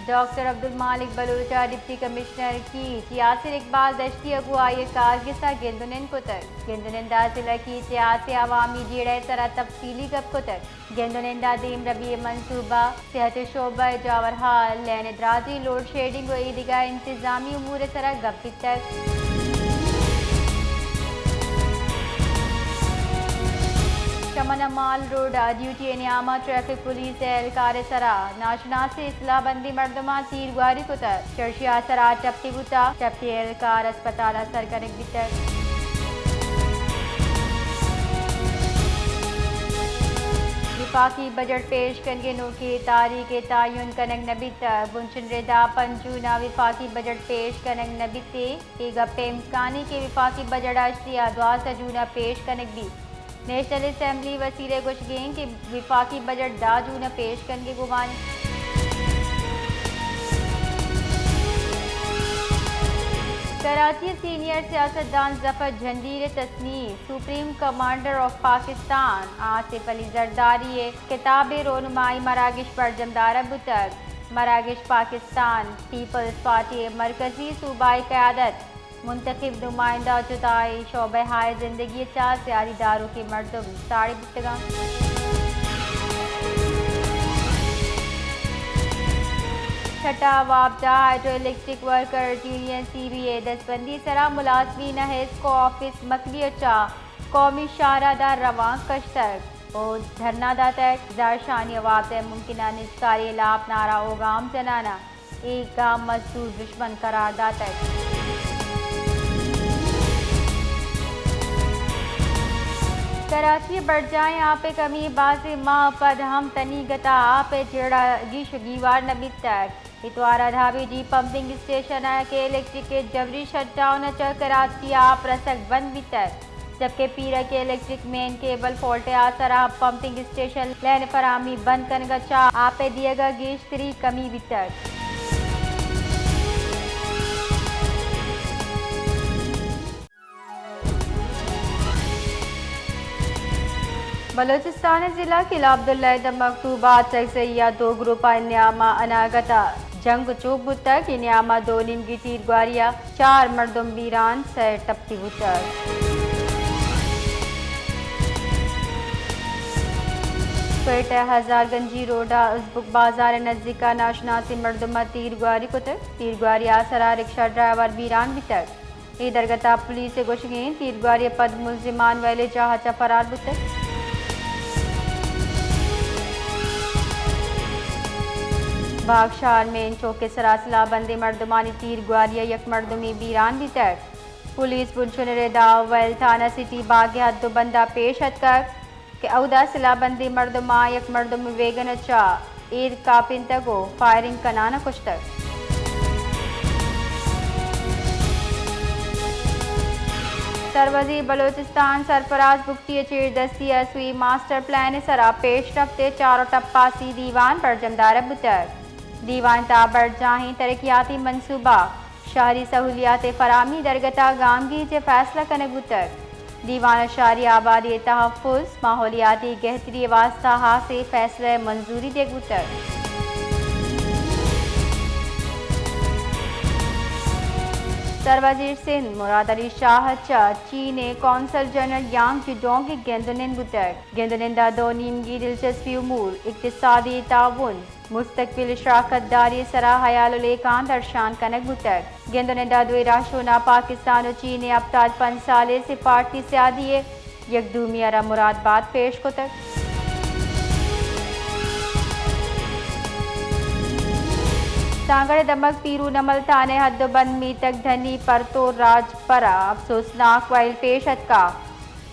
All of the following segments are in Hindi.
डॉक्टर अब्दुल मालिक बलूचा डिप्टी कमिश्नर की यासिर इकबाल दश्ती अगुवाई कारगिसा गेंदुनन कुतर गेंदुनंदा जिला की इतिहास अवामी जेड़े तरह तफसीली गप कुतर गेंदुनंदा दीम रबी मनसूबा सेहत शोबा जावर हाल लैन दराजी लोड शेडिंग व ईदिगा इंतजामी उमूर तरह गप तक चमन माल रोड ड्यूटी नियामा ट्रैफिक पुलिस एहलकार सरा नाशनासी इस्लाह बंदी मर्दमा तीरगुआरी कुतर चर्चिया सरा टप्टी गुता टप्टी एहलकार अस्पताल सरकनक बितर विफाकी बजट पेश करने नो की तारीख तयन कनक नबित बुंचन रेदा पंजूना विफाकी बजट पेश कनक नबिते एक पेमकानी के विफाकी बजट अश्तिया दुआ सजूना पेश कनक भी नेशनल असम्बली वसीले गुशगें के विफाकी बजट दाजू न पेश करने गुमानी कराची सीनियर सियासतदान जफर जहांगीर तस्नीफ supreme commander of Pakistan Asif Ali Zardari किताब रोनुमाई मरागिश पर जमदार बुतर मरागिश पाकिस्तान पीपल्स पार्टी मरकजी सूबाई क़यादत मुंतखब नुमाइंदा जुताई शोबे हाय जिंदगी चार सियारीदारों के मर्दम साढ़े बुतगा छठा वापजा hydro electric worker union CBA दसबंदी सरा मुलाजमीन हेस्को ऑफिस मकली अचा कौमी शाहरादार रवां कश्तक और धरना दातक दारशानी वाब मुमकिन निस्कारी लाभ नारा ओगाम जनाना एक गाम मजदूर दुश्मन करार दातक कराची बढ़ जाए आप कमी बासे माँ पद हम तनी गता आप जेड़ा गिश गीवार नबी तक इतवारा धाबी जी पंपिंग स्टेशन के इलेक्ट्रिक के जबरी शटडाउन च कराची आप रसक बंद भी तक जबकि पीरा के इलेक्ट्रिक मेन केबल फॉल्ट आसरा पंपिंग स्टेशन लैन फरामी बंद करने चा आप दिएगा गिश तरी कमी भी तक बलोचिस्तान जिला किला अब्दुल्ला मकतूबात सैया दो ग्रुप न्यामा अनागता जंग चौक बुतक न्यामा दो निमगी तीर ग्वारिया चार मर्दम बीरान से टप्ती बुतक पेट हजारगंजी रोडा उजबुक बाजार नजदीका नाशनासी मर्दमा तीर ग्वारी कुतक तीर ग्वारिया सरा रिक्शा ड्राइवर बीरान बितक इधरगता पुलिस गोशगें तीर ग्वारिया पद मुलजिमान वाले जहाजा फरार बुतक बागशार में चौके सरासला बंदे मर्दमानी तीर ग्वारिया यक मर्दमी बीरान भी तक पुलिस बुनचुन रेदा वैल थाना सिटी बाग हद बंदा पेश हद कर के औदा सिला बंदी मर्दमा यक मर्दमी वेगन अच्छा ईद कापिन तगो फायरिंग कनाना कुछ तक सरवजी बलोचिस्तान सरफराज बुख्ती चीर दस्ती असवी मास्टर प्लान सरा पेश रफ्ते चारों टप्पा सी दीवान पर जमदार बुतर दीवान ताबर जाही तरक्याती मनसूबा शहरी सहूलियात फरामी दरगता गामगी जे फैसला कनक बुतर दीवान शहरी आबादी तहफ़्फ़ुज़ माहौलियाती गहतरी वास्ता हा से फैसला मंजूरी दे बुतर सरवजीर सिंध मुराद अली शाह चीन कौंसल जनरल यांग जिडोंग के गेंदुनिंदा दो नीमगी दिलचस्पी उमूर इक्तिसादी ताउन मुस्तकबिल शराकतदारी सरा हयालुलेकान दर्शान कनक बुतक गेंदुनिंदा दुई राशोना पाकिस्तान और चीन अबताज 5 साले से पार्टी से आदिए यकदूमियारा मुरादबाद पेश को तक सांगड़ दमक पीरू नमल थाने हदबंद मी तक धनी परतो राजपरा अफसोसनाक वाइल पेशत का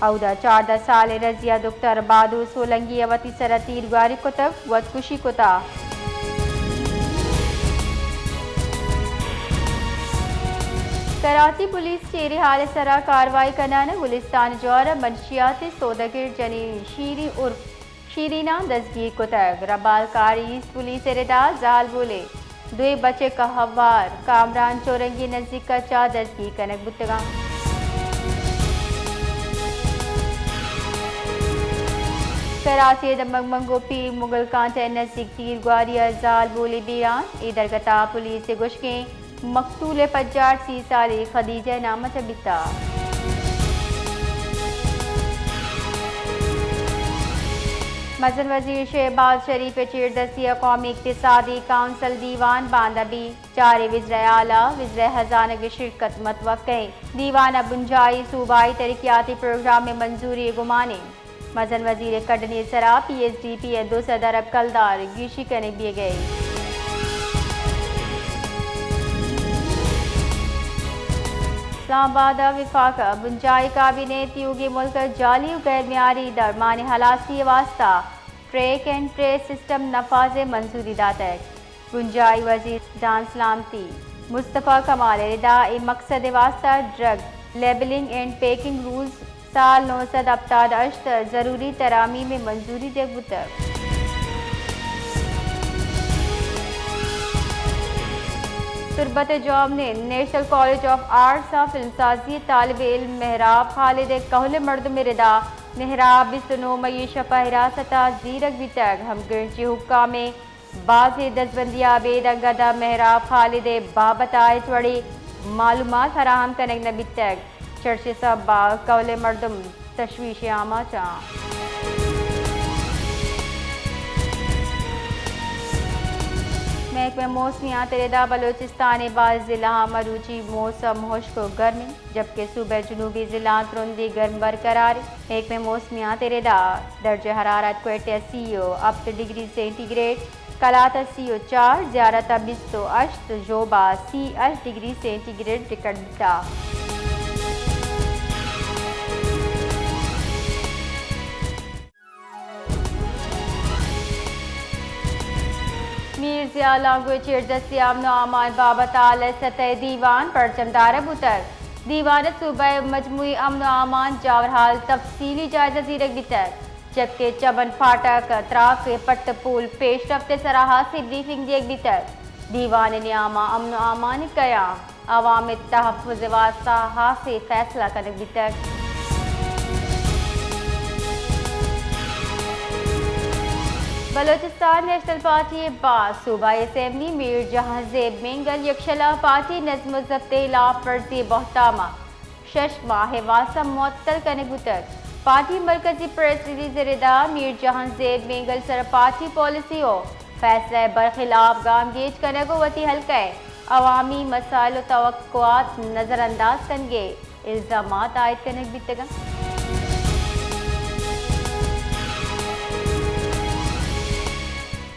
औदा 14 साल रजिया दुख्तर बादू सोलंगी अवती सरा तीर ग्वारी को तक वदकुशी को था कराची पुलिस चेरे हाल सरा कार्रवाई करना न गुलिस्तान जौर मंशियात सौदागर जनी शीरी उर्फ शीरीना दसगीर को तक रबालकारी ईस्ट पुलिस रेदा जाल बोले दुए बच्चे का हवार कामरान चौरंगी नजदीक का चा दसगी कनक बुतगा कराची दमक मंगोपी मुगल कांटे नजदीक तीर ग्वारिया जाल बोली बियान इधर गता पुलिस से गुश्के मकतूल 85 साली खदीजा नाम चबिता। मजन वजीर शहबाज शरीफ चेरदस्ती कौमी इक्तिसादी काउंसिल दीवान बांदबी 4 विज़र आला विज़र खजाना की शिरकत मतवक्के दीवान बुंजाई सूबाई तरक्याती प्रोग्राम में मंजूरी गुमाने मजन वजीर कड़नी सरा PSDP 200 अरब कलदार गिशी करने दिए गए। इस्लामाबाद विफाक बुंजाई काबिनेट योगी मुल्क जाली गैर मियारी दरमान हलासी वास्ता ट्रैक एंड ट्रेस सिस्टम नफाज मंजूरी दाता बुंजाई वजीर जान सलामती मुस्तफ़ा कमाल रिदा मकसद वास्ता drug labelling and packing rules साल 978 ज़रूरी तरामी में मंजूरी दे बुतर। तुरबत जॉब ने national college of arts of फिल्मसाजी तालिब इल्म महराब खालिद कहल मर्द में रिदा महराब 29 मई शपा हिरासत जीरक भी तक हम गिरची हुक्का में बाज दसबंदिया बेदगदा महराब खालिद बाबत आए थोड़ी मालूमात फराहम करने नबी तक चर्चे सब कौले मर्दम तशवीश आमा चा। महकमे मौसमियात रेदा बलोचिस्तान बाज़ ज़िला मरूची मौसम खुश्क गर्मी जबकि सुबह जुनूबी ज़िला तुरंदी गर्म बरकरार। महकमे मौसमियात रेदा दर्ज हरारत क्वेटे 80 डिग्री सेंटीग्रेड कलात 4 ज़्यारत 28 जोबा 8 डिग्री सेंटीग्रेड रिकॉर्ड दिता। मीर ज़िया लांगो चेरदस्ती अमन अमान बाबत आला सतह दीवान परचमदार बुतर दीवान सूबह मजमुई अमन अमान जावरहाल तफसीली जायजा जीरक बितर जबकि चबन फाटक त्राक पट्ट पुल पेश रफ्ते सराहा से ब्रीफिंग दिए बितर दीवान नियामा अमन अमान कया अवाम तहफ़्फ़ुज़ वास्ता हासे फैसला करने बितर। बलोचिस्तान नेशनल पार्टी बास सूबाई असेंबली मीर जहां ज़ेब मेंगल यकशला पार्टी नज़्म ज़ब्ते लाभ फर्जी बहतामा 6 माह वासा मुअत्तल करने गुतर पार्टी मरकजी प्रेस रिलीज रिदा मीर जहां ज़ेब मेंगल सर पार्टी पॉलिसी हो फैसला बरखिलाफ गामगेज करने को वती हल्का अवामी मसाइल तवक्कुआत नज़रअंदाज करेंगे इल्ज़ामात आयद करने बितगा।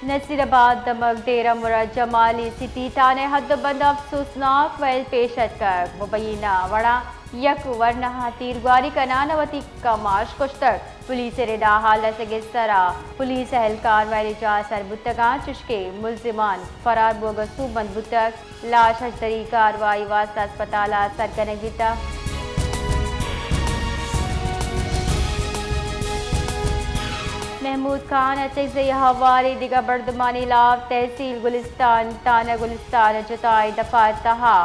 नसीराबाद दमक डेरा मुराद जमाली सिटी थाने हदबंद अफसोसनाक वैल पेशत कर मुबैना वड़ा यक वरना तीरगवारी कनानवती कमाश कुश्तर पुलिस रेदा हालत से सरा पुलिस एहलकार वैली जा सरबुतगा चुशके मुलजिमान फरार बोगसू बंद बुतक लाश हजरी कार्रवाई वास्ता अस्पताल सरकने गीता। महमूद खान अचक हवाले दिगा बर्दमानी लाभ तहसील गुलिस्तान ताना गुलिस्तान जुताई दफा तहा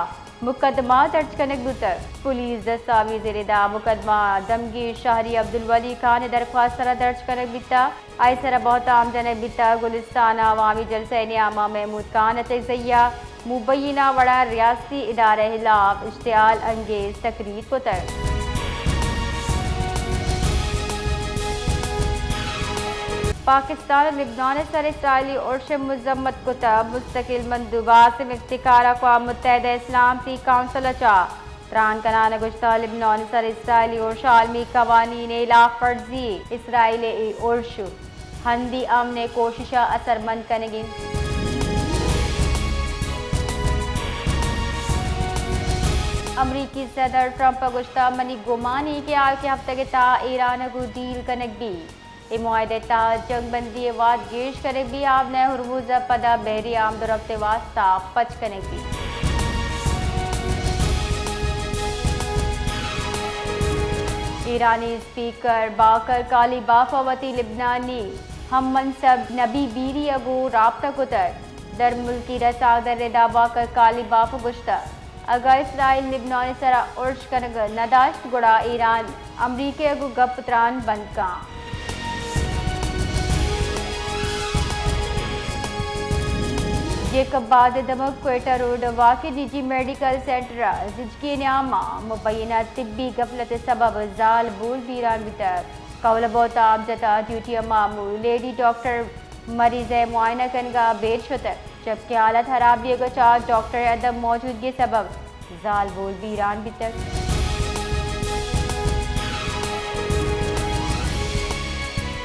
मुकदमा दर्ज करने गुतर पुलिस दस्तावेज रिदा मुकदमा दमगीर शाहरी अब्दुल वली खान दरख्वास्त सरा दर्ज करने बिता आई सरा बहुत आम जन बिता गुलिस्तान अवामी जलसा नियामा महमूद खान अचक मुबैना वड़ा रियासती इदारे खिलाफ इश्तियाल अंगेज तकरीर पुतर। पाकिस्तान लिबनान सर इसराइली उर्श मुजम्मत कुतब मुस्तकिल मंदूबात में इफ्तिकार अक़वाम मुत्तहिदा इस्लामी काउंसिल चा त्रान कनान गुश्ता लिबनान सर इसराइली उर्श आलमी कवानीन इलाफ फर्जी इसराइली उर्श हंदी अमन कोशिश असरमंद करेंगे। अमरीकी सदर ट्रंप गुश्ता मनी गुमानी के आगे हफ्ते के ता ईरान को डील कनक भी माहे ता जंगबंदी वाद गिश करे भी आपने हुरमुज पदा बहरी आमद रफ्ते वास्ता पच कने की। ईरानी स्पीकर बाकर काली बाफावती लिबनानी हम मनसब नबी बीरी अगो राब्ता कुतर दर मुल्की रसादर रेदा बाकर काली बाफ गुश्ता अगा इसराइल लिबनानी सरा उर्श कनग नदाश्त गुड़ा ईरान अमरीकी अगो गप त्रान बंद का। जेकबाद दमक क्वेटा रोड वाकई निजी मेडिकल सेंटर जिजकी न्यामा मुबैना तिब्बी गफलत सबब जाल बोल वीरान बितर कौल बोता आबजता ड्यूटी मामूल लेडी डॉक्टर मरीज मुआयना कनगा बेर शुतर जबकि हालत खराब चार डॉक्टर अदम मौजूदगी सबब जाल बोल वीरान बितर